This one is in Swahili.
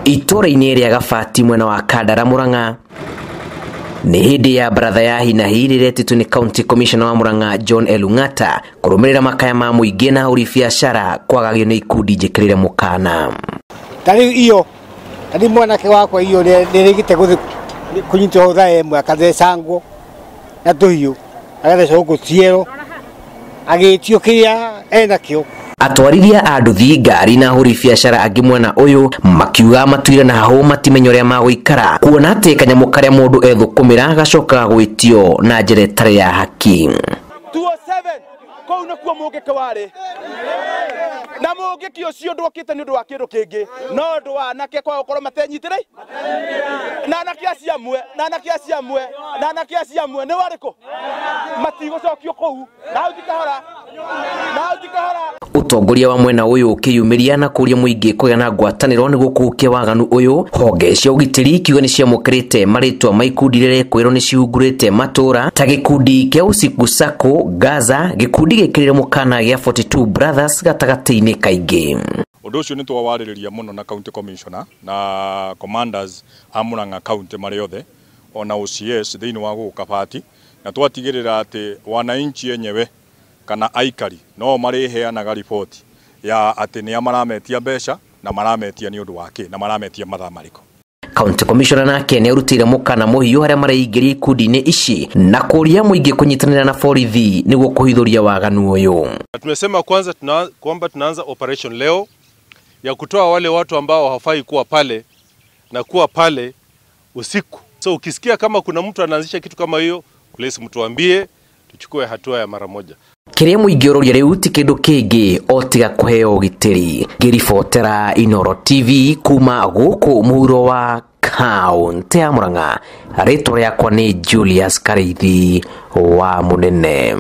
Itura-ini ria Kabati mwena wa Kandara Murang'a ni hindi ya mbaratha ya hinahi riretitwo ni County Commissioner wa Murang'a John Elung'ata kurumirira makaya ma muingi na uri biashara kwagagio ni ikundi njikirire mukana. Tari iyo tari mwanake wakwa iyo nirigite kunyitwo thae mwe akathecangwo na tuhiu agathecwo ciero agitio kiria enakio. Atwarithia a nduthi ngari na huri biashara angi mwena uyu makiuga matuire na hahu matimenyo ria maguikara kuona ati kanyamu karia mundu ethukumira gacoka gwitio na njira itari ya haki. 207 kou nakuo mungike wari na mungiki ucio ndukite ni undu wa kindu kingi no ndu wa nake kwa ukorwo matenyitire na nakiasiamwe ni wariko matigocokio kou na utikahora utongoria wa mwena uyu ukiyumiria na kuria muingi kugia na ngwataniro ni gukukia waganu uyu. Honge cia ugitiri kiugo ni ciamukirite maritwa ma ikundi riria kwirwo ni ciungurite matura ta gikundi kia usiku sako Gaza, gikundi gikirire mukana gia 42 brothers gatagati-ini kaingi. Undu ucio ni twawariria muno na County Commissioner na commanders a Murang'a County mari othe ona OCS thiini wa Kabati na twatigirira ati wananchi enyewe kana Aikari no mariheanaga ripoti ya ati ni amarametia mbeca na marametia ni undu wake na marametia mathaa mariko. County Commissioner nake ni arutire mukana muhiu haria maraingiria ikundi-ini ici na kuria muingi kunyitanira na borithi niguo kuhithuria waganu uyu. Tumesema kwanza kwamba tunaanza operation leo ya kutoa wale watu ambao hawafai kuwa pale na kuwa pale usiku. So ukisikia kama kuna mtu anaanzisha kitu kama hiyo, please mtuambie tuchukue hatua ya mara moja. Kiria muingi uroria riu ti kindu kingi otiga kuheo ugitiri. Ngiribotera Inooro TV kuma guku muhuro wa kaunti ya Murang'a. Ritwa riakwa ni Julius Karithi wa Munene.